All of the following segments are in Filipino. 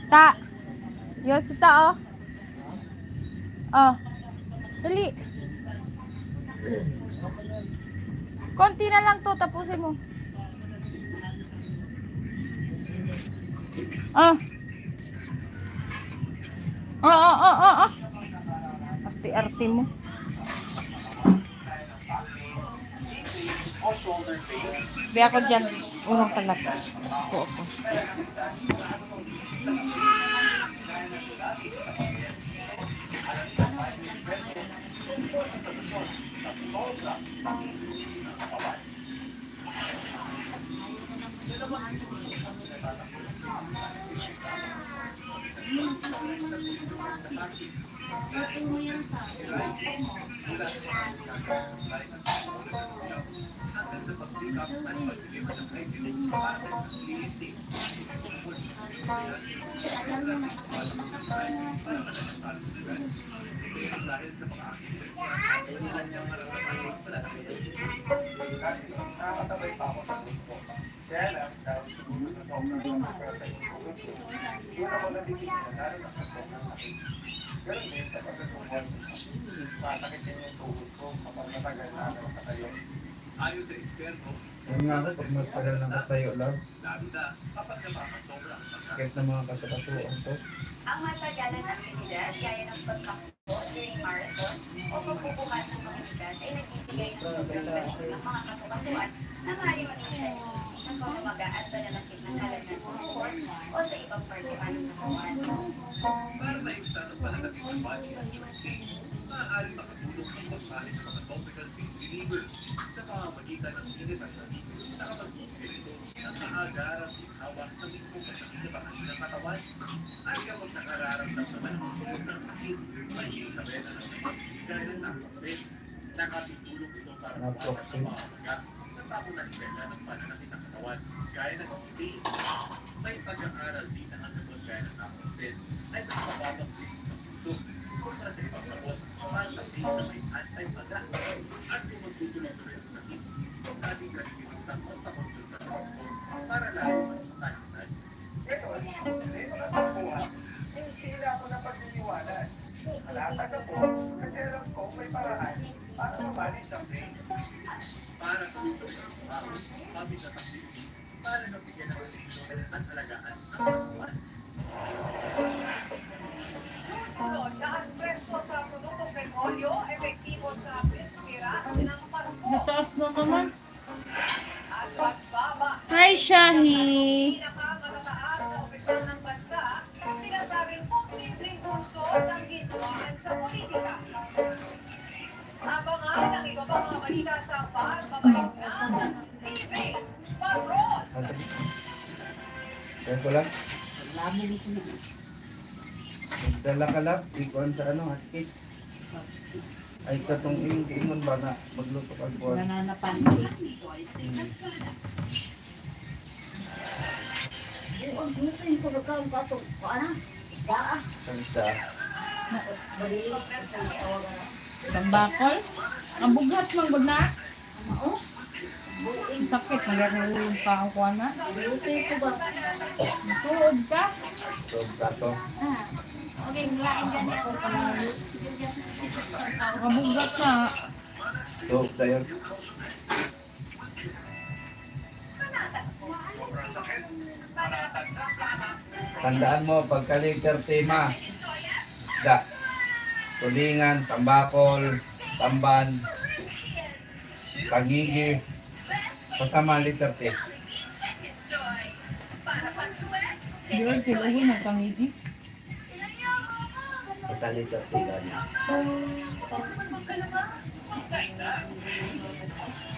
Ta. Yo, si ta, oh. Oh. Dali. Konti na lang to, tapusin mo. Oh. Oh. Arte-arte mo. Bi ako dyan. Urong kalat. Ako. Ayon sa eksperto, Yung nga ako, pag magtagal ng katayo lang, lalo na kapag napakasobrang sakit ng mga kasukasuan to. Ang matagalan ng aktibidad gaya ng pagtakbo during marathon o pagbubuhat ng mga bigat ay nagbibigay ng suplementasyon ng mga kasukasuan na maaaring mag-effect ng pamamaga at pananakit ng kalat ng support o sa ibang parte pa ng katawan. para maibsan ang pananakit ng body at joint pain, maaaring makatulong ang pagpalit sa mga topical pain reliever sa pamamagitan ng init at sabi na kapag ito ang maagarang ikawa sa mismong kasakinabahan ng katawan. Ay kapag nakararamdam naman ang susunod ng sakit, mahihil sa rena ng sakit, gaya ng naproxen. Nakatutulong ito para mabawasan sa pamamaga sa tabo ng rena ng pananakit ng katawan, gaya ng pain. May pag-aaral din na ang gamot gaya ng naproxen ay nagpapabang risk sa puso kontra sa ibang gamot para sa pain na may anti-maga at kung magtutuloy-tuloy ang sakit, kung ating kalilimutan o pakonsulta sa doktor para lalo magpapalitan. Ito ang mga pagkuha, hindi na ako napag-iniwanan. Alatag ako kasi alam ko may paraan para mamanage ang pain. Para sa ito ng trabaho, kami sa takdiki, para nabigyan ng atensyon at alagaan ang katawan. Susunod na ang presko sa produktong petrolyo, epektibo sa pera ng pagpo Nataas na naman. at pagbaba. Hi, Shahi. Pinakamataas na opisyal ng bansa, sinasabing posibleng bunsod ang ginawaan sa politika. Abangan ang iba pang mga balita sa pagbabalik ng TV Patrol. Kaya ko lang, magdala ka lang, ikuan sa ano, haskit. Ay, katong ingon ba na magluto ka buwan. Nananapan. Ang gusto yung pagkakaon ko ito. Ano? Isda ah. Kansa. Malinis. Isang tawagan na. Tambakol. Ang bugat mang gud na. Oo. Ang sakit. Nagkaroon pa ang kuha na. Buti ko ba? Tuod ka. So, kato. Ah. Okay, lain dyan ako pala. Ang bugat na. So, tayo. Tandaan mo, pagka-liter tema, da, tulingan, tambakol, tamban, kagigi, kasama liter T. Diyan, tiluhin ang kangigi. Pagka-liter T gani.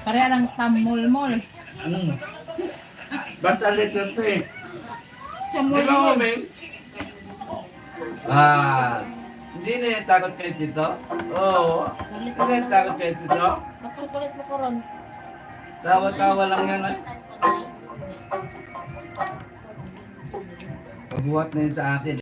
Pareha lang tamol-mol. Basta liter T. Di ba, Tamol-mol. Omeng? Hindi na yung takot kayo dito? Oo. Hindi na yung takot kayo dito? Nakukulit mo ko ron. Tawa-tawa lang yan. Pagbuhat na yun sa akin.